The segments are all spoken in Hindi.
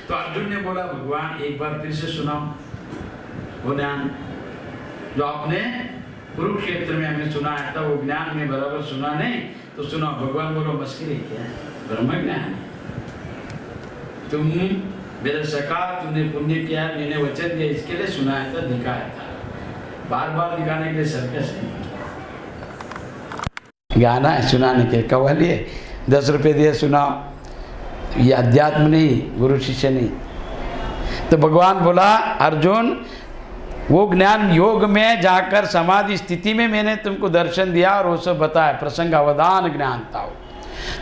तो अर्जुन ने बोला भगवान एक बार फिर से सुनाओ वो ज्ञान जो आपने कुरुक्षेत्र में हमें सुनाया था, वो ज्ञान में बराबर सुना नहीं तो सुनाओ। भगवान बोलो मस्करी क्या है, ब्रह्म ज्ञान है। तुम मेरे सखा, तुमने पुण्य किया, मैंने वचन दिया, इसके लिए सुनाया था, दिखाया था। बार बार दिखाने के लिए सर्कस नहीं, गाना है सुनाने के। कव्वाली है, 10 रुपये दिए सुनाओ, ये अध्यात्म नहीं, गुरु शिष्य नहीं। तो भगवान बोला अर्जुन वो ज्ञान योग में जाकर समाधि स्थिति में मैंने तुमको दर्शन दिया और वो सब बताया, प्रसंग अवधान ज्ञान था।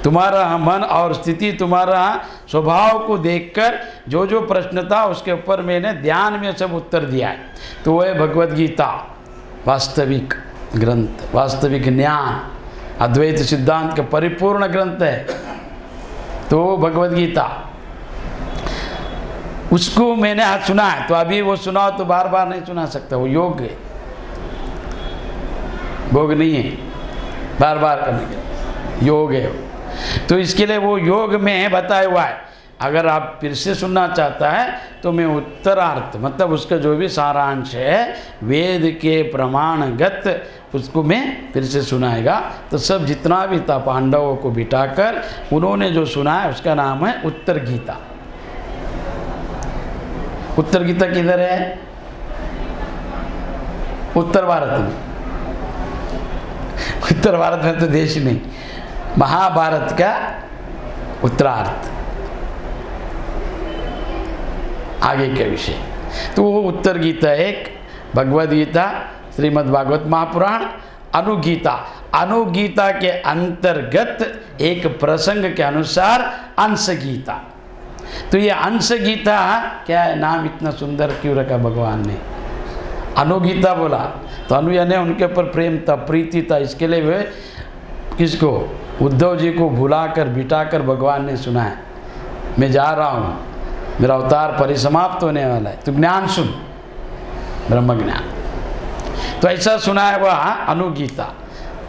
तुम्हारा मन और स्थिति, तुम्हारा स्वभाव को देखकर जो जो प्रश्न था उसके ऊपर मैंने ध्यान में सब उत्तर दिया है। तो वह भगवद गीता वास्तविक ग्रंथ, वास्तविक ज्ञान, अद्वैत सिद्धांत का परिपूर्ण ग्रंथ है। तो भगवद गीता उसको मैंने आज सुना है, तो अभी वो सुनाओ तो बार बार नहीं सुना सकता। वो योग है, भोग नहीं है बार बार करने के, योग है। तो इसके लिए वो योग में बताया हुआ है। अगर आप फिर से सुनना चाहता है तो मैं उत्तरार्थ, मतलब उसका जो भी सारांश है वेद के प्रमाणगत, उसको मैं फिर से सुनाएगा। तो सब जितना भी था पांडवों को बिठाकर उन्होंने जो सुना है उसका नाम है उत्तर गीता। उत्तर गीता किधर है? उत्तर भारत में। उत्तर भारत में तो देश नहीं, महाभारत का उत्तरार्थ, आगे के विषय। तो वो उत्तर गीता एक, भगवद गीता, श्रीमद् भागवत महापुराण, अनुगीता। अनुगीता के अंतर्गत एक प्रसंग के अनुसार अंश गीता। तो ये अंश गीता क्या है, नाम इतना सुंदर क्यों रखा भगवान ने? अनुगीता बोला तो अनु यानी उनके ऊपर प्रेम था, प्रीति था। इसके लिए वे किसको, उद्धव जी को बुलाकर बिठाकर भगवान ने सुनाया, मैं जा रहा हूँ, मेरा अवतार परिसमाप्त होने वाला है, तो ज्ञान सुन, ब्रह्म ज्ञान। तो ऐसा सुनाया हुआ अनुगीता।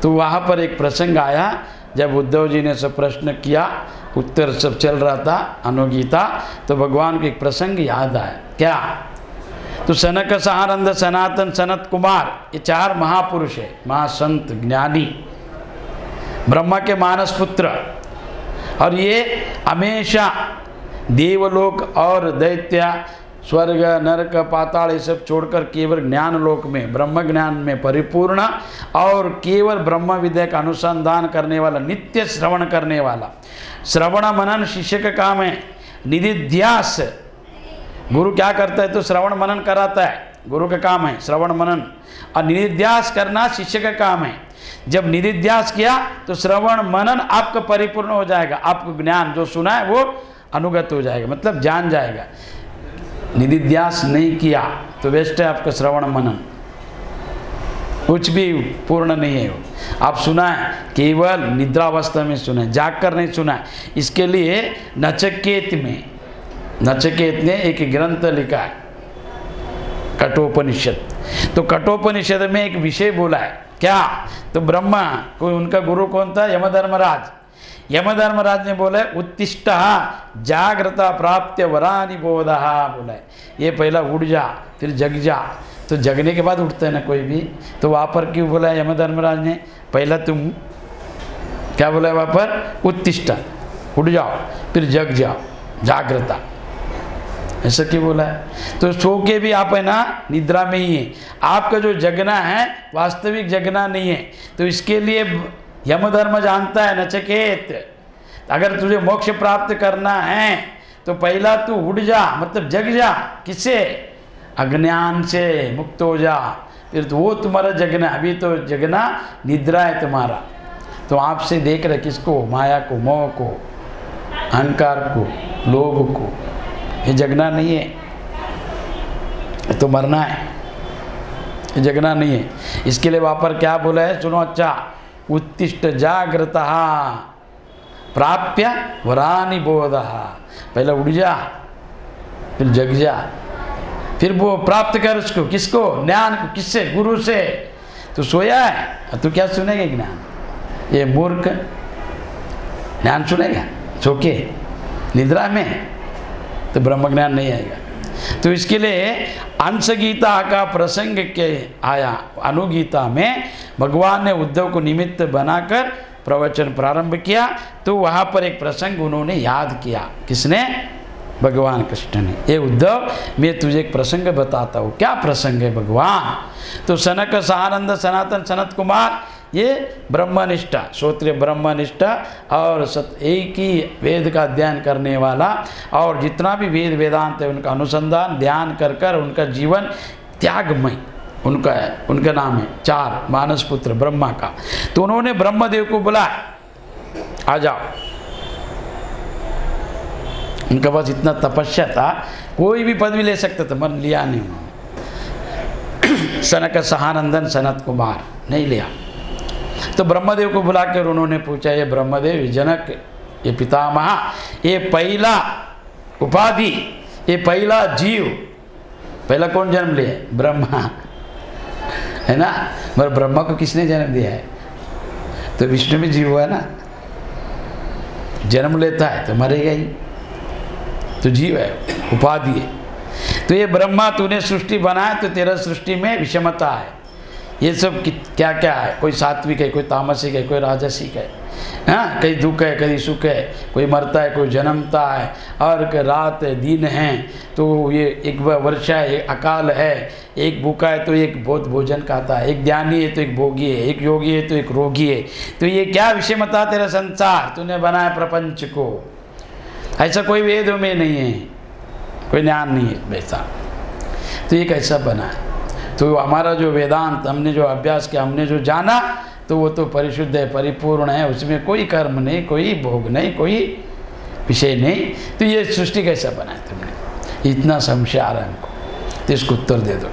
तो वहाँ पर एक प्रसंग आया जब उद्धव जी ने सब प्रश्न किया, उत्तर सब चल रहा था अनुगीता, तो भगवान को एक प्रसंग याद आया। क्या? तो सनक, सहानंद, सनातन, सनत कुमार, ये 4 महापुरुष है, महासंत ज्ञानी, ब्रह्मा के मानस पुत्र। और ये हमेशा देवलोक और दैत्य, स्वर्ग, नरक, पाताल ये सब छोड़कर केवल ज्ञान लोक में, ब्रह्म ज्ञान में परिपूर्ण और केवल ब्रह्म विद्या का अनुसंधान करने वाला, नित्य श्रवण करने वाला। श्रवण मनन शिष्य का काम है। निधिध्यास, गुरु क्या करता है? तो श्रवण मनन कराता है, गुरु का काम है श्रवण मनन। और निधिध्यास करना शिष्य का काम है। जब निधिध्यास किया तो श्रवण मनन आपका परिपूर्ण हो जाएगा, आपको ज्ञान जो सुना है वो अनुगत हो जाएगा, मतलब जान जाएगा। निधिध्यास नहीं किया तो वेस्ट है आपका श्रवण मनन, कुछ भी पूर्ण नहीं है वो। आप सुना है केवल निद्रावस्था में सुना है, जाग कर नहीं सुना है। इसके लिए नचिकेत में, नचिकेत ने एक ग्रंथ लिखा है कठोपनिषद। तो कठोपनिषद में एक विषय बोला है, क्या? तो ब्रह्मा कोई, उनका गुरु कौन था? यमधर्मराज। यमधर्मराज ने बोला उत्तिष्ठ जागृता प्राप्त्य वरानि बोधः, बोला है ये पहला उठ जा फिर जग जा। तो जगने के बाद उठता है ना कोई भी, तो वहाँ पर क्यों बोला है यमधर्मराज ने? पहला तुम क्या बोला है वहाँ पर? उत्तिष्ठ, उठ जाओ फिर जग जाओ, जागृता, ऐसा क्यों बोला है? तो सो के भी आप है ना निद्रा में ही है, आपका जो जगना है वास्तविक जगना नहीं है। तो इसके लिए यमधर्म जानता है नचिकेत, अगर तुझे मोक्ष प्राप्त करना है तो पहला तू उठ जा, मतलब जग जा। किससे? अज्ञान से मुक्त हो जा, फिर तो वो तुम्हारा जगना। अभी तो जगना निद्रा है तुम्हारा। तो आपसे देख रहे किसको? माया को, मोह को, अहंकार को, लोभ को। ये जगना नहीं है, तो मरना है, ये जगना नहीं है। इसके लिए वहाँ पर क्या बोला है सुनो अच्छा, उत्तिष्ठ जागृतः प्राप्य वरानि बोधः। पहले उठ जा फिर जग जा, फिर वो प्राप्त कर उसको। किसको? ज्ञान को। किससे? गुरु से। तो सोया है तो क्या सुनेगा ज्ञान? ये मूर्ख ज्ञान सुनेगा सो के निद्रा में? तो ब्रह्म ज्ञान नहीं आएगा। तो इसके लिए अंश गीता का प्रसंग के आया। अनुगीता में भगवान ने उद्धव को निमित्त बनाकर प्रवचन प्रारंभ किया। तो वहाँ पर एक प्रसंग उन्होंने याद किया। किसने? भगवान कृष्ण ने। ये उद्धव, मैं तुझे एक प्रसंग बताता हूँ। क्या प्रसंग है भगवान? तो सनक सहानंद सनातन सनत कुमार, ये ब्रह्मनिष्ठा, श्रोत्रिय ब्रह्मनिष्ठा और एक ही वेद का अध्ययन करने वाला, और जितना भी वेद वेदांत है उनका अनुसंधान ध्यान कर कर उनका जीवन त्यागमय उनका है। उनका नाम है 4 मानस पुत्र ब्रह्मा का। तो उन्होंने ब्रह्मदेव को बुलाया, आ जाओ। उनके पास इतना तपस्या था, कोई भी पदवी ले सकता था, मन लिया नहीं उन्होंने। सनक सहानंदन सनत कुमार नहीं लिया। तो ब्रह्मदेव को बुलाकर उन्होंने पूछा, ये ब्रह्मदेव, जनक, ये पितामह, ये पहला उपाधि, ये पहला जीव, पहला कौन जन्म लिया? ब्रह्मा, है ना। मगर ब्रह्मा को किसने जन्म दिया है? तो विष्णु भी जीव है ना, जन्म लेता है तो मरेगा ही, तो जीव है, उपाधि है। तो ये ब्रह्मा, तूने सृष्टि बनाया तो तेरा सृष्टि में विषमता है। ये सब क्या क्या है? कोई सात्विक है, कोई तामसिक है, कोई राजसिक है, हाँ, कहीं दुख है, कहीं सुख है, कोई मरता है, कोई जन्मता है, और रात है, दिन है, तो ये एक वर्षा है, एक अकाल है, एक भूखा है तो एक बहुत भोजन खाता है, एक ज्ञानी है तो एक भोगी है, एक योगी है तो एक रोगी है। तो ये क्या विषमता तेरा संसार, तूने बनाया प्रपंच को। ऐसा कोई वेद में नहीं है, कोई ज्ञान नहीं है वैसा। तो ये कैसा बना है? तो हमारा जो वेदांत हमने जो अभ्यास किया, हमने जो जाना, तो वो तो परिशुद्ध है, परिपूर्ण है, उसमें कोई कर्म नहीं, कोई भोग नहीं, कोई विषय नहीं। तो ये सृष्टि कैसा बनाया तुमने? इतना संशय आ रहा है हमको, तो इसको उत्तर दे दो।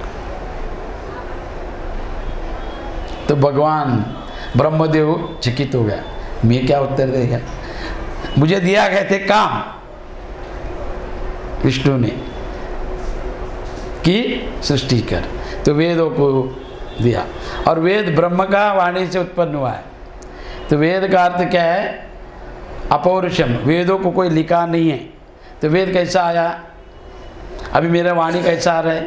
तो भगवान ब्रह्मदेव चकित हो गया, मैं क्या उत्तर देगा? मुझे दिया गए थे काम विष्णु ने कि सृष्टि कर, तो वेदों को दिया, और वेद ब्रह्म का वाणी से उत्पन्न हुआ है। तो वेद का अर्थ क्या है? अपौरुषम, वेदों को कोई लिखा नहीं है। तो वेद कैसा आया? अभी मेरा वाणी कैसा आ रहा है?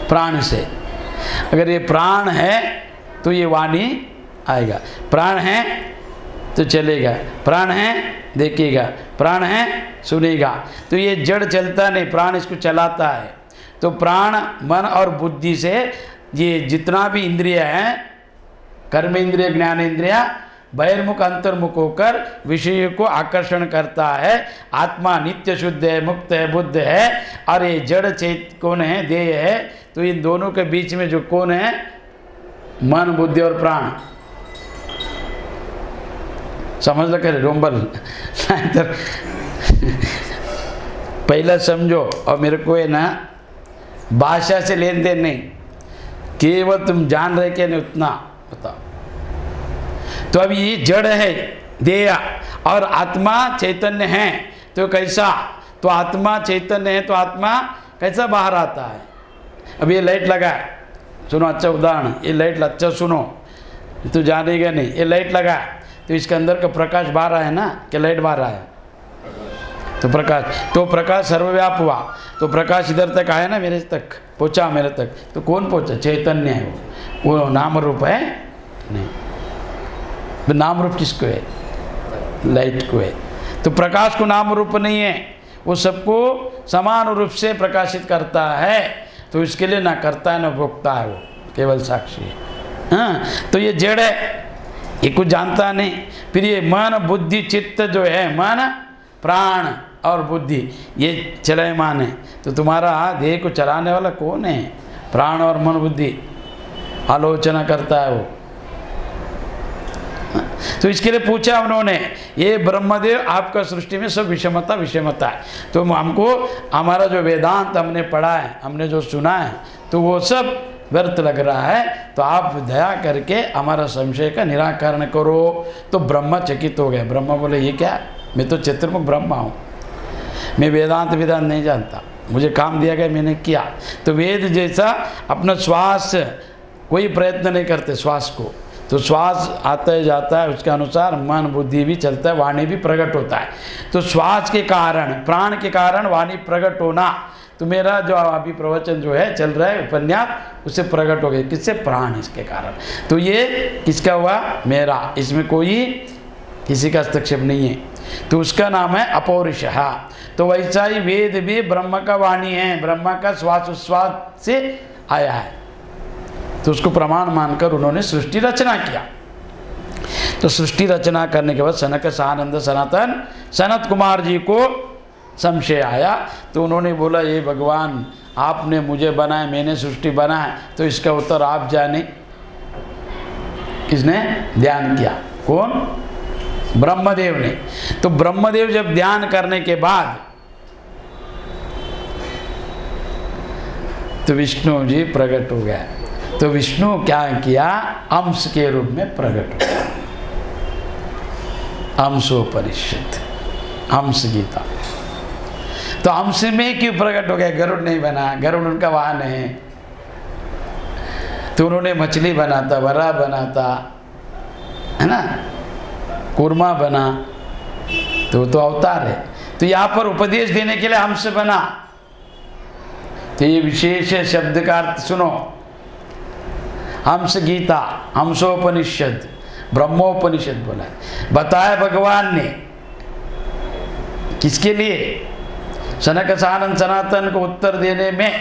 प्राण से। अगर ये प्राण है तो ये वाणी आएगा, प्राण है तो चलेगा, प्राण है देखेगा, प्राण है सुनेगा। तो ये जड़ चलता नहीं, प्राण इसको चलाता है। तो प्राण, मन और बुद्धि से ये जितना भी इंद्रिय हैं, कर्म इंद्रिय, ज्ञान इंद्रिय, बहिर्मुख अंतर्मुख होकर विषय को आकर्षण करता है। आत्मा नित्य शुद्ध है, मुक्त है, बुद्ध है, और ये जड़ चेत कौन है? देह है। तो इन दोनों के बीच में जो कौन है? मन, बुद्धि और प्राण। समझ लो करे डोंबल पहला समझो, और मेरे को है ना भाषा से लेन देन नहीं, केवल तुम जान रहे क्या नहीं उतना बताओ। तो अब ये जड़ है देह, और आत्मा चैतन्य है, तो कैसा? तो आत्मा चैतन्य है तो आत्मा कैसा बाहर आता है? अब ये लाइट लगा है, सुनो अच्छा उदाहरण, ये लाइट अच्छा सुनो, तो जानेगा नहीं। ये लाइट लगा है तो इसके अंदर का प्रकाश बाहर आया है ना, कि लाइट बाहर आया? तो प्रकाश सर्वव्याप हुआ, तो प्रकाश इधर तक आया ना, मेरे तक पहुँचा, मेरे तक। तो कौन पहुँचा? चैतन्य है वो नाम रूप है नहीं। तो नाम रूप किसको है? लाइट को है। तो प्रकाश को नाम रूप नहीं है, वो सबको समान रूप से प्रकाशित करता है। तो इसके लिए ना करता है ना भोगता है, वो केवल साक्षी है। हाँ, तो ये जड़ है, ये कुछ जानता नहीं। फिर ये मन, बुद्धि, चित्त जो है, मन, प्राण और बुद्धि, ये चलयमान है। तो तुम्हारा देह को चलाने वाला कौन है? प्राण और मन, बुद्धि आलोचना करता है वो। तो इसके लिए पूछा उन्होंने, ये ब्रह्मदेव आपका सृष्टि में सब विषमता विषमता है, तो हमको हमारा जो वेदांत हमने पढ़ा है, हमने जो सुना है, तो वो सब व्यर्थ लग रहा है। तो आप दया करके हमारा संशय का निराकरण करो। तो ब्रह्मा चकित हो गए। ब्रह्मा बोले, ये क्या? मैं तो चतुर्मुख ब्रह्मा हूँ, मैं वेदांत नहीं जानता, मुझे काम दिया गया, मैंने किया। तो वेद जैसा अपना श्वास, कोई प्रयत्न नहीं करते श्वास को, तो श्वास आता है जाता है, उसके अनुसार मन बुद्धि भी चलता है, वाणी भी प्रकट होता है। तो श्वास के कारण, प्राण के कारण वाणी प्रकट होना, तो मेरा जो अभी प्रवचन जो है चल रहा है उपन्यास, उससे प्रकट हो गए। किससे? प्राण, इसके कारण। तो ये किसका हुआ? मेरा। इसमें कोई किसी का हस्तक्षेप नहीं है, तो उसका नाम है अपौरुषः। तो वैसा ही वेद भी ब्रह्म का वाणी है, ब्रह्म का श्वास उच्छ्वास से आया है, तो उसको प्रमाण मानकर उन्होंने सृष्टि रचना किया। तो सृष्टि रचना करने के बाद सनक सनंद सनातन सनत कुमार जी को संशय आया, तो उन्होंने बोला ये भगवान आपने मुझे बनाया, मैंने सृष्टि बनाया, तो इसका उत्तर आप जाने। किसने ध्यान किया? कौन? ब्रह्मदेव ने। तो ब्रह्मदेव जब ध्यान करने के बाद तो विष्णु जी प्रकट हो गया। तो विष्णु क्या किया? अंश के रूप में प्रकट हो गया। अंशोपनिषद, अंश गीता। तो अंश में क्यों प्रकट हो गया? गरुड़ नहीं बना, गरुड़ उनका वाहन है, तो उन्होंने मछली बनाता, वरा बनाता है ना, कूर्मा बना, तो अवतार है। तो यहाँ पर उपदेश देने के लिए हमसे बना। तो ये विशेष शब्द का अर्थ सुनो। हंस गीता, हंसोपनिषद, ब्रह्मोपनिषद बोला है। बताया भगवान ने किसके लिए? सनक सनंद सनातन को उत्तर देने में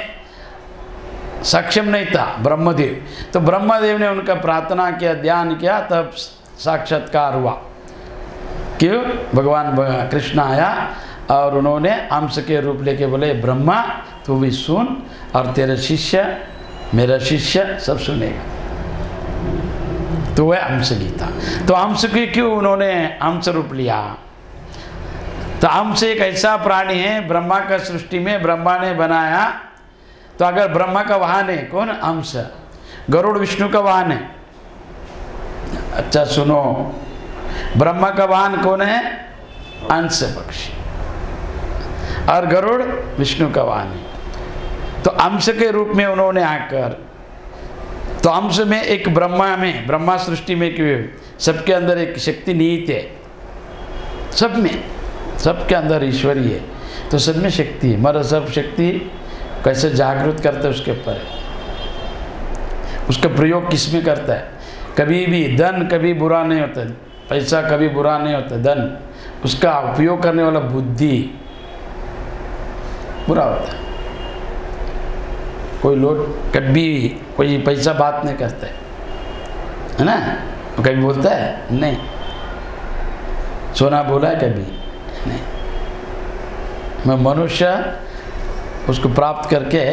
सक्षम नहीं था ब्रह्मदेव। तो ब्रह्मदेव ने उनका प्रार्थना किया, ध्यान किया, तब साक्षात्कार हुआ। क्यों? भगवान कृष्ण आया और उन्होंने अंश के रूप लेके बोले, ब्रह्मा तू भी सुन और तेरा शिष्य, मेरा शिष्य सब सुनेगा। तो वह अंश गीता। तो अंश की क्यों उन्होंने अंश रूप लिया? तो अंश एक ऐसा प्राणी है, ब्रह्मा का सृष्टि में ब्रह्मा ने बनाया। तो अगर ब्रह्मा का वाहन है कौन? अंश। गरुड़ विष्णु का वाहन है। अच्छा सुनो, ब्रह्मा का वाहन कौन है? अंश पक्षी, और गरुड़ विष्णु का वाहन है। तो अंश के रूप में उन्होंने आकर, तो अंश में एक ब्रह्मा में, ब्रह्मा सृष्टि में क्यों? सबके अंदर एक शक्ति निहित है, सब में, सबके अंदर ईश्वरी है, तो सब में शक्ति है। मगर सब शक्ति कैसे जागृत करता है उसके ऊपर है। उसका प्रयोग किस में करता है? कभी भी धन कभी बुरा नहीं होता, पैसा कभी बुरा नहीं होता, धन, उसका उपयोग करने वाला बुद्धि बुरा होता है। कोई लोग कभी कोई पैसा बात नहीं करता है ना, तो कभी बोलता है नहीं, सोना बोला है कभी नहीं। मैं मनुष्य उसको प्राप्त करके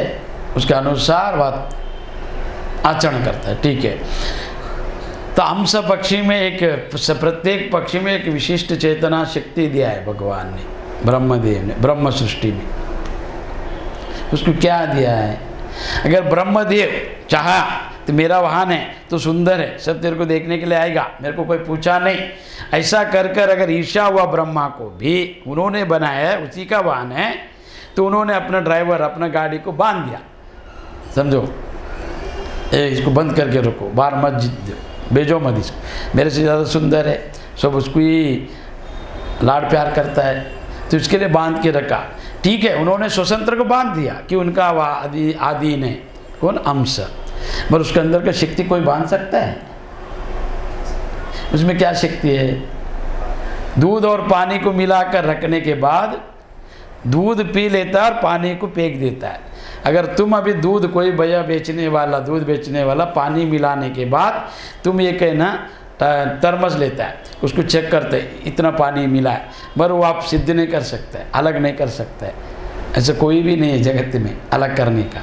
उसके अनुसार बात आचरण करता है, ठीक है। तो अंश पक्षी में एक, प्रत्येक पक्षी में एक विशिष्ट चेतना शक्ति दिया है भगवान ने, ब्रह्मदेव ने, ब्रह्म सृष्टि में। उसको क्या दिया है? अगर ब्रह्मदेव चाहा तो मेरा वाहन है तो सुंदर है, सब तेरे को देखने के लिए आएगा, मेरे को कोई पूछा नहीं, ऐसा कर कर अगर ईर्ष्या हुआ ब्रह्मा को भी उन्होंने बनाया है, उसी का वाहन है, तो उन्होंने अपना ड्राइवर, अपना गाड़ी को बांध दिया। समझो, इसको बंद करके रखो, बाहर मत दो, भेजो मत इसको, मेरे से ज़्यादा सुंदर है, सब उसको ही लाड प्यार करता है, तो इसके लिए बांध के रखा। ठीक है, उन्होंने स्वतंत्र को बांध दिया कि उनका आदीन है कौन? अंश। पर उसके अंदर का शक्ति कोई बांध सकता है? उसमें क्या शक्ति है? दूध और पानी को मिलाकर रखने के बाद दूध पी लेता है और पानी को फेंक देता है। अगर तुम अभी दूध, कोई भैया बेचने वाला, दूध बेचने वाला, पानी मिलाने के बाद तुम ये कहना थर्मस लेता है, उसको चेक करते हैं इतना पानी मिला है, मगर वो आप सिद्ध नहीं कर सकते, अलग नहीं कर सकते। ऐसा कोई भी नहीं है जगत में अलग करने का,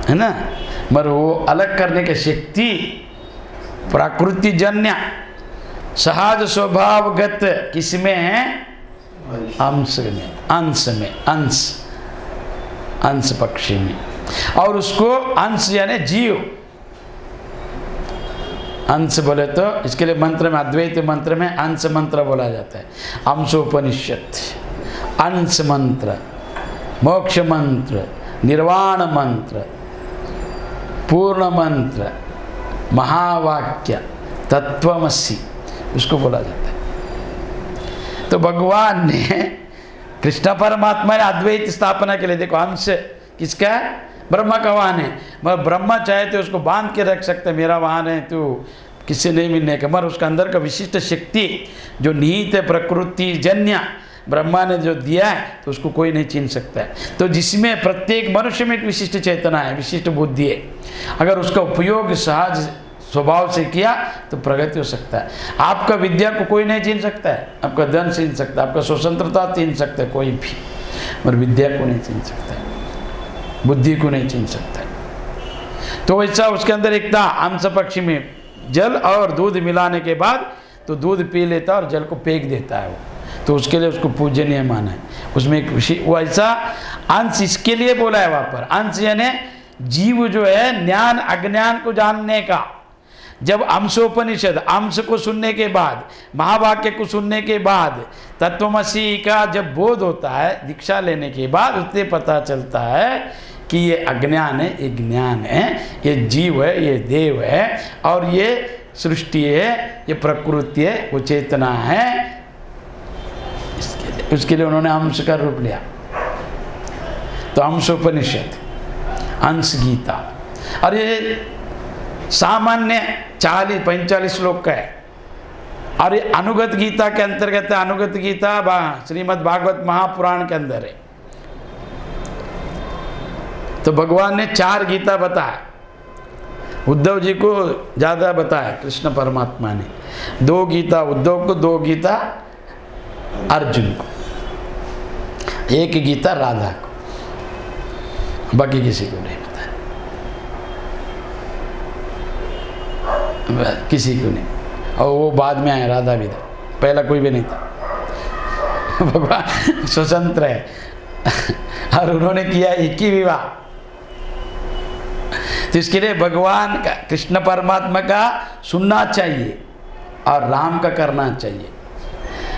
है ना। मगर वो अलग करने की शक्ति प्रकृति जन्य सहज स्वभावगत किसमें है? अंश में, अंश में, अंश, अंश पक्षी में। और उसको अंश यानी जीव, अंश बोले तो इसके लिए मंत्र में, अद्वैत मंत्र में अंश मंत्र बोला जाता है। अंशोपनिषद, अंश मंत्र, मोक्ष मंत्र, निर्वाण मंत्र, पूर्ण मंत्र, महावाक्य तत्वमसि, उसको बोला जाता है। तो भगवान ने कृष्ण परमात्मा ने अद्वैत स्थापना के लिए, देखो अंश किसका है? ब्रह्मा का वाहन है। मगर ब्रह्मा चाहे तो उसको बांध के रख सकते, मेरा वाहन है तो किससे नहीं मिलने का, मगर उसका अंदर का विशिष्ट शक्ति जो निहित है प्रकृति जन्य ब्रह्मा ने जो दिया है तो उसको कोई नहीं छीन सकता है। तो जिसमें प्रत्येक मनुष्य में एक विशिष्ट चेतना है, विशिष्ट बुद्धि है, अगर उसका उपयोग सहज स्वभाव से किया तो प्रगति हो सकता है। आपका विद्या को कोई नहीं छीन सकता है, आपका धन छीन सकता है, आपका स्वतंत्रता छीन सकता है कोई भी, मगर विद्या को नहीं छीन सकता है, बुद्धि को नहीं छीन सकता है। तो वैसा उसके अंदर एक था अंश पक्षी में, जल और दूध मिलाने के बाद तो दूध पी लेता और जल को फेंक देता है वो, तो उसके लिए उसको पूजनीय माना है। उसमें एक विषय वो ऐसा अंश इसके लिए बोला है वहाँ पर, अंश यानी जीव जो है ज्ञान अज्ञान को जानने का। जब अंशोपनिषद अंश को सुनने के बाद, महावाक्य को सुनने के बाद, तत्वमसि का जब बोध होता है, दीक्षा लेने के बाद उससे पता चलता है कि ये अज्ञान है, ये ज्ञान है, ये जीव है, ये देव है, और ये सृष्टि है, ये प्रकृति है, वो चेतना है। उसके लिए उन्होंने अंश का रूप लिया। तो अंशोपनिषद, अंश गीता, और ये सामान्य 40-45 श्लोक का है। और ये अनुगत गीता के अंतर्गत है। अनुगत गीता श्रीमद् भागवत महापुराण के अंदर है। तो भगवान ने 4 गीता बताया, उद्धव जी को ज़्यादा बताया कृष्ण परमात्मा ने। 2 गीता उद्धव को, 2 गीता अर्जुन को, 1 गीता राधा को, बाकी किसी को नहीं बताया, किसी को नहीं। और वो बाद में आया, राधा भी था, पहला कोई भी नहीं था। भगवान स्वतंत्र है और उन्होंने किया 1 ही विवाह। तो इसके लिए भगवान का, कृष्ण परमात्मा का सुनना चाहिए और राम का करना चाहिए।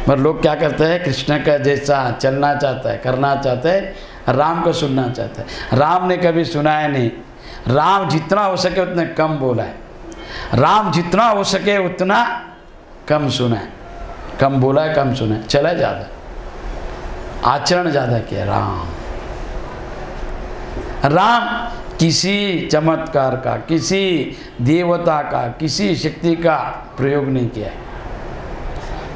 मगर लोग क्या करते हैं, कृष्ण का जैसा चलना चाहता है, करना चाहता है, राम को सुनना चाहता है। राम ने कभी सुनाया नहीं। राम जितना हो सके उतना कम बोला है, राम जितना हो सके उतना कम सुना है, कम बोला है, कम सुना है, चला ज़्यादा, आचरण ज़्यादा किया। राम किसी चमत्कार का, किसी देवता का, किसी शक्ति का प्रयोग नहीं किया है,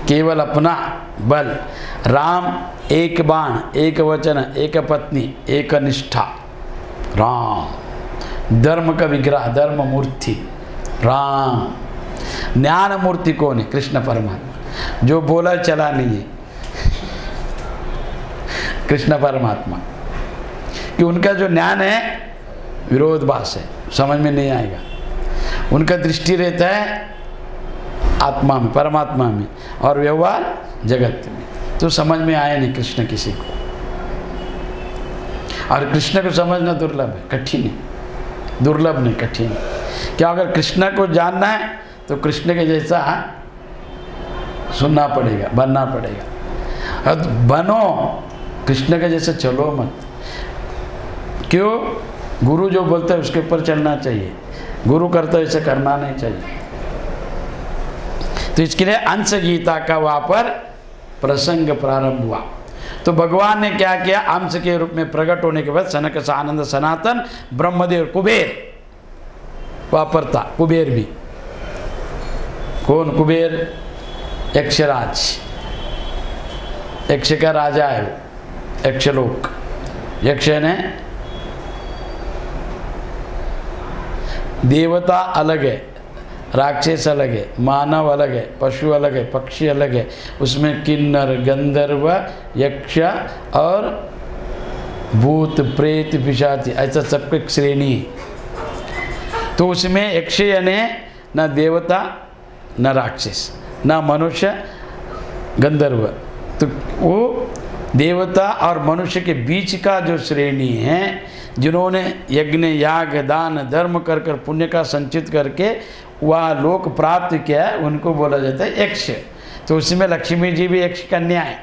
केवल अपना बल। राम एक बाण, एक वचन, एक पत्नी, एक निष्ठा। राम धर्म का विग्रह, धर्म मूर्ति राम। ज्ञान मूर्ति कौन है? कृष्ण परमात्मा। जो बोला चला नहीं है कृष्ण परमात्मा, कि उनका जो ज्ञान है विरोधाभास है, समझ में नहीं आएगा। उनका दृष्टि रहता है आत्मा में, परमात्मा में, और व्यवहार जगत में। तो समझ में आया नहीं कृष्ण किसी को। और कृष्ण को समझना दुर्लभ है, कठिन है, दुर्लभ नहीं, कठिन है। क्या अगर कृष्ण को जानना है तो कृष्ण के जैसा सुनना पड़ेगा, बनना पड़ेगा। और बनो कृष्ण के जैसे चलो मत। क्यों? गुरु जो बोलता है उसके ऊपर चलना चाहिए, गुरु करता है इसे करना नहीं चाहिए। तो इसके लिए अंश गीता का वहाँ पर प्रसंग प्रारंभ हुआ। तो भगवान ने क्या किया, अंश के रूप में प्रकट होने के बाद सनक सानंद सनातन ब्रह्मदेव कुबेर वहाँ पर था। कुबेर भी कौन? कुबेर यक्षराज, यक्ष का राजा है, यक्षलोक। यक्ष ने देवता अलग है, राक्षस अलग है, मानव अलग है, पशु अलग है, पक्षी अलग है। उसमें किन्नर, गंधर्व, यक्ष और भूत, प्रेत, पिशाच, ऐसा सबको एक श्रेणी है। तो उसमें यक्ष यानी न देवता न राक्षस न मनुष्य गंधर्व। तो वो देवता और मनुष्य के बीच का जो श्रेणी है, जिन्होंने यज्ञ याग दान धर्म कर कर पुण्य का संचित करके वह लोक प्राप्त किया है, उनको बोला जाता है यक्ष। तो उसमें लक्ष्मी जी भी यक्ष कन्या है।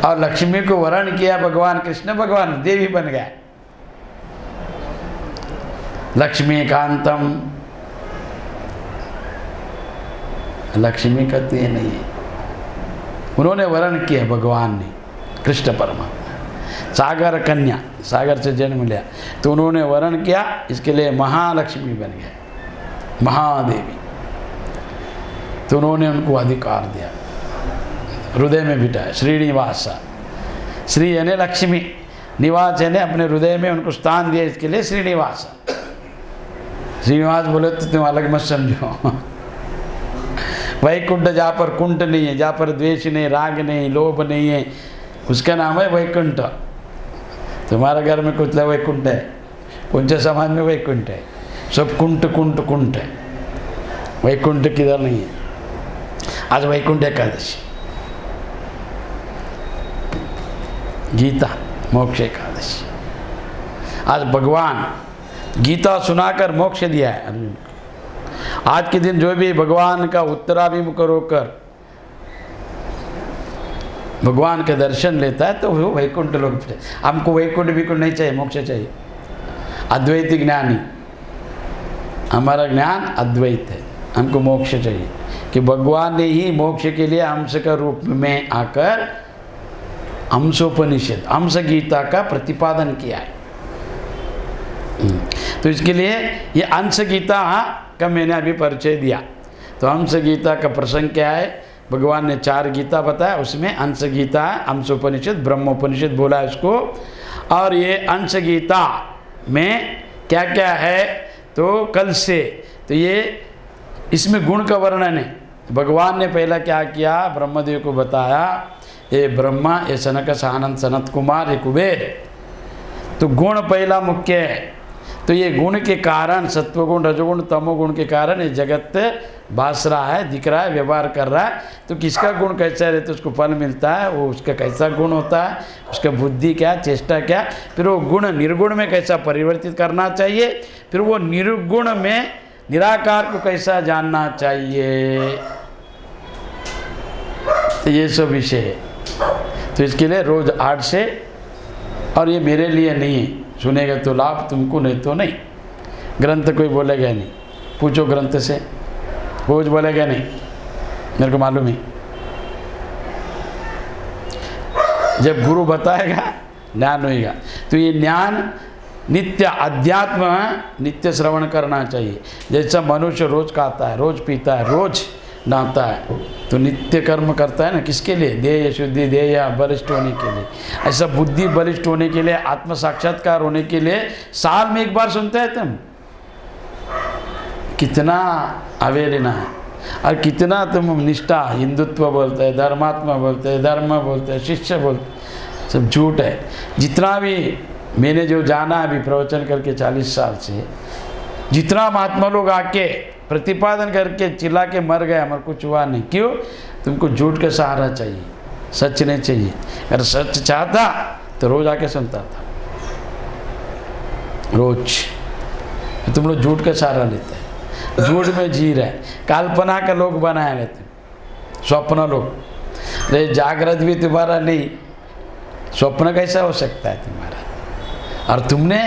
और लक्ष्मी को वरण किया भगवान कृष्ण, भगवान देवी बन गया। लक्ष्मीकांतम, लक्ष्मी का तो ये नहीं है। उन्होंने वर्ण किया भगवान ने, कृष्ण परमात्मा। सागर कन्या, सागर से जन्म लिया तो उन्होंने वर्ण किया, इसके लिए महालक्ष्मी बन गए, महादेवी। तो उन्होंने उनको अधिकार दिया, हृदय में बिठाया। श्रीनिवास, श्री यानी लक्ष्मी, निवास यानी अपने हृदय में उनको स्थान दिया, इसके लिए श्रीनिवास। श्रीनिवास बोले तो तुम अलग मत समझो। वैकुंठ जहाँ पर कुंठ नहीं है, जहाँ पर द्वेष नहीं, राग नहीं, लोभ नहीं है, उसका नाम है वैकुंठ। तुम्हारे घर में कुछ वैकुंठ है, कुंज समाज में वैकुंठ है, सब कुंठ कुंठ कुंठ है, वैकुंठ किधर नहीं है। आज वैकुंठ एकादशी, गीता मोक्ष एकादशी। आज भगवान गीता सुनाकर मोक्ष दिया है अर्जुन को। आज के दिन जो भी भगवान का उत्तराभिमुख होकर भगवान के दर्शन लेता है तो वो वैकुंठ लोग। हमको वैकुंठ विकुंठ नहीं चाहिए, मोक्ष चाहिए। अद्वैत ज्ञानी, हमारा ज्ञान अद्वैत है, हमको मोक्ष चाहिए कि भगवान ने ही मोक्ष के लिए हंस का रूप में आकर हंसोपनिषद, हंस गीता का प्रतिपादन किया है। तो इसके लिए ये हंस गीता का मैंने अभी परिचय दिया। तो हंस गीता का प्रसंग क्या है? भगवान ने 4 गीता बताया, उसमें हंस गीता है, हंसोपनिषद, ब्रह्मोपनिषद बोला है उसको। और ये हंस गीता में क्या क्या है तो कल से तो ये इसमें गुण का वर्णन है। भगवान ने पहला क्या किया, ब्रह्मदेव को बताया, ये ब्रह्मा, ये सनक सनंद सनत कुमार, ये कुबेर। तो गुण पहला मुख्य है। तो ये गुण के कारण, सत्वगुण रजोगुण तमोगुण के कारण ये जगत भास रहा है, दिख रहा है, व्यवहार कर रहा है। तो किसका गुण कैसा रहता है उसको फल मिलता है, वो उसका कैसा गुण होता है, उसका बुद्धि क्या, चेष्टा क्या, फिर वो गुण निर्गुण में कैसा परिवर्तित करना चाहिए, फिर वो निर्गुण में निराकार को कैसा जानना चाहिए। तो ये सब विषय है। तो इसके लिए रोज 8 से, और ये मेरे लिए नहीं है, सुनेगा तो लाभ तुमको, नहीं तो नहीं। ग्रंथ कोई बोलेगा नहीं, पूछो ग्रंथ से, रोज बोलेगा नहीं, मेरे को मालूम है। जब गुरु बताएगा ज्ञान होएगा। तो ये ज्ञान नित्य अध्यात्म नित्य श्रवण करना चाहिए। जैसा मनुष्य रोज खाता है, रोज पीता है, रोज नहाता है, तो नित्य कर्म करता है ना, किसके लिए? देह शुद्धि, देह बलिष्ठ होने के लिए। ऐसा बुद्धि बलिष्ठ होने के लिए, आत्म साक्षात्कार होने के लिए साल में एक बार सुनते हैं तुम। कितना अवेलना है और कितना तुम निष्ठा, हिंदुत्व बोलते हैं, धर्मात्मा बोलते हैं, धर्म बोलते हैं, शिष्य बोलते हैं, सब झूठ है। जितना भी मैंने जो जाना अभी प्रवचन करके 40 साल से, जितना महात्मा लोग आके प्रतिपादन करके चिल्ला के मर गए, हमारे कुछ हुआ नहीं। क्यों? तुमको झूठ का सहारा चाहिए, सच नहीं चाहिए। अगर सच चाहता तो रोज आके सुनता था, रोज। तुम लोग झूठ का सहारा लेते हैं, झूठ में जी रहे, कल्पना का लोग बनाए लेते, स्वप्न लोग। अरे जागृत भी तुम्हारा नहीं, स्वप्न कैसा हो सकता है तुम्हारा? और तुमने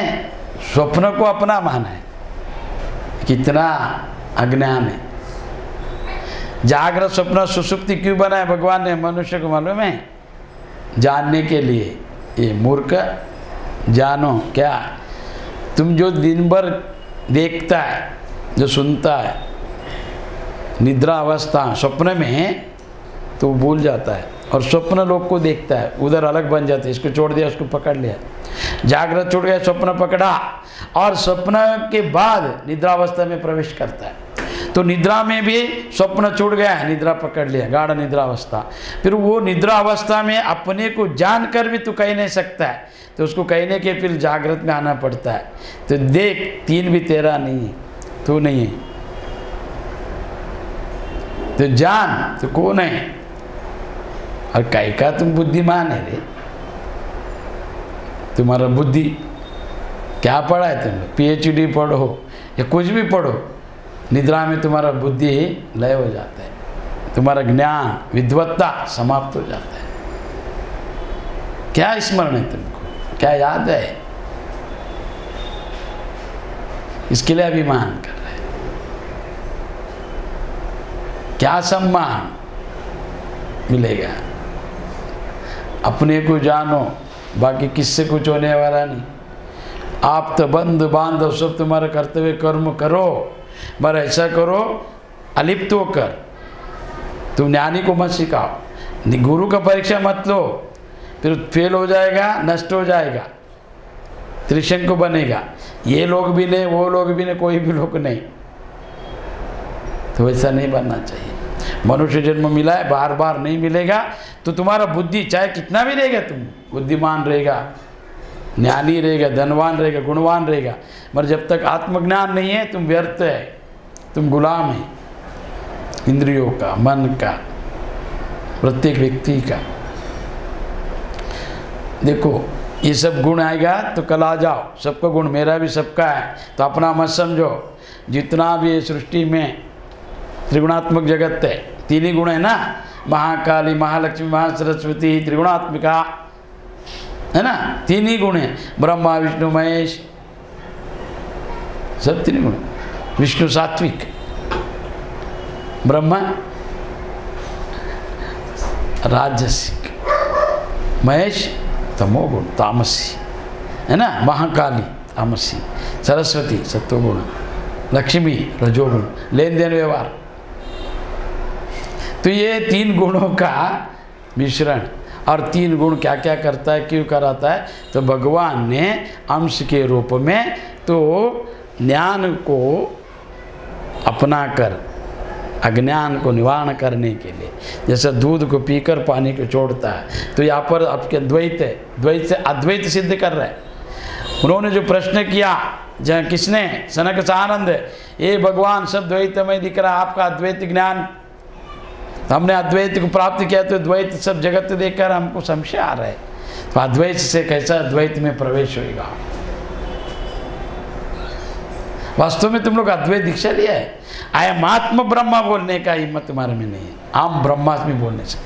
स्वप्न को अपना माना है, कितना अज्ञान है। जागृत स्वप्न सुषुप्ति क्यों बनाए भगवान ने? मनुष्य को मालूम है, जानने के लिए। ये मूर्ख, जानो क्या? तुम जो दिन भर देखता है, जो सुनता है, निद्रा अवस्था स्वप्न में, तो वो भूल जाता है। और स्वप्न लोग को देखता है, उधर अलग बन जाते हैं, इसको छोड़ दिया, उसको पकड़ लिया। जागृत छूट गया, स्वप्न पकड़ा, और स्वप्न के बाद निद्रावस्था में प्रवेश करता है। तो निद्रा में भी स्वप्न छूट गया है, निद्रा पकड़ लिया, गाढ़ निद्रावस्था। फिर वो निद्रावस्था में अपने को जानकर भी तू कह नहीं सकता है, तो उसको कहने के फिर जागृत में आना पड़ता है। तो देख, 3 भी तेरा नहीं है, तू नहीं है, तो जान तो कौन है। और कई का तुम बुद्धिमान है रे, तुम्हारा बुद्धि क्या पढ़ा है तुमने? PhD पढ़ो या कुछ भी पढ़ो, निद्रा में तुम्हारा बुद्धि लय हो जाता है, तुम्हारा ज्ञान विद्वत्ता समाप्त हो जाता है। क्या स्मरण है तुमको? क्या याद है? इसके लिए अभिमान कर रहे हैं। क्या सम्मान मिलेगा? अपने को जानो, बाकी किससे कुछ होने वाला नहीं। आप तो बंधु बांधव सब तुम्हारा कर्तव्य कर्म करो, पर ऐसा करो अलिप्त होकर। तुम ज्ञानी को मत सिखाओ, गुरु का परीक्षा मत लो, फिर फेल हो जाएगा, नष्ट हो जाएगा, त्रिशंकु बनेगा। ये लोग भी नहीं, वो लोग भी नहीं, कोई भी लोग नहीं। तो वैसा नहीं बनना चाहिए। मनुष्य जन्म मिला है, बार बार नहीं मिलेगा। तो तुम्हारा बुद्धि चाहे कितना भी रहेगा, तुम बुद्धिमान रहेगा, ज्ञानी रहेगा, धनवान रहेगा, गुणवान रहेगा, मगर जब तक आत्मज्ञान नहीं है तुम व्यर्थ है, तुम गुलाम है इंद्रियों का, मन का, प्रत्येक व्यक्ति का। देखो ये सब गुण आएगा तो कल आ जाओ, सबका गुण मेरा भी सबका है, तो अपना मत समझो। जितना भी सृष्टि में त्रिगुणात्मक जगत है, तीन ही गुण है ना, महाकाली, महालक्ष्मी, महासरस्वती, त्रिगुणात्मिका है ना, तीन ही गुण है, ब्रह्मा विष्णु महेश, सब तीन गुण। विष्णु सात्विक, ब्रह्मा राजसिक, महेश तमोगुण तामसी है ना, महाकाली तामसी, सरस्वती सत्वगुण, लक्ष्मी रजोगुण, लेन देन व्यवहार। तो ये तीन गुणों का मिश्रण। और तीन गुण क्या क्या करता है, क्यों कराता है? तो भगवान ने अंश के रूप में तो ज्ञान को अपनाकर अज्ञान को निवारण करने के लिए, जैसे दूध को पीकर पानी को छोड़ता है, तो यहाँ पर आपके द्वैत है, द्वैत से अद्वैत सिद्ध कर रहा है। उन्होंने जो प्रश्न किया, जहाँ किसने, सनक सानंद, ये भगवान सब द्वैतमय दिख रहा, आपका अद्वैत ज्ञान, हमने अद्वैत को प्राप्त किया, तो द्वैत सब जगत देखकर हमको संशय आ रहा है, तो अद्वैत से कैसा अद्वैत में प्रवेश होगा? वास्तव में तुम लोग अद्वैत दीक्षा लिया है, आया आत्म ब्रह्मा बोलने का हिम्मत तुम्हारे में नहीं है, आम ब्रह्मास्मि बोलने से।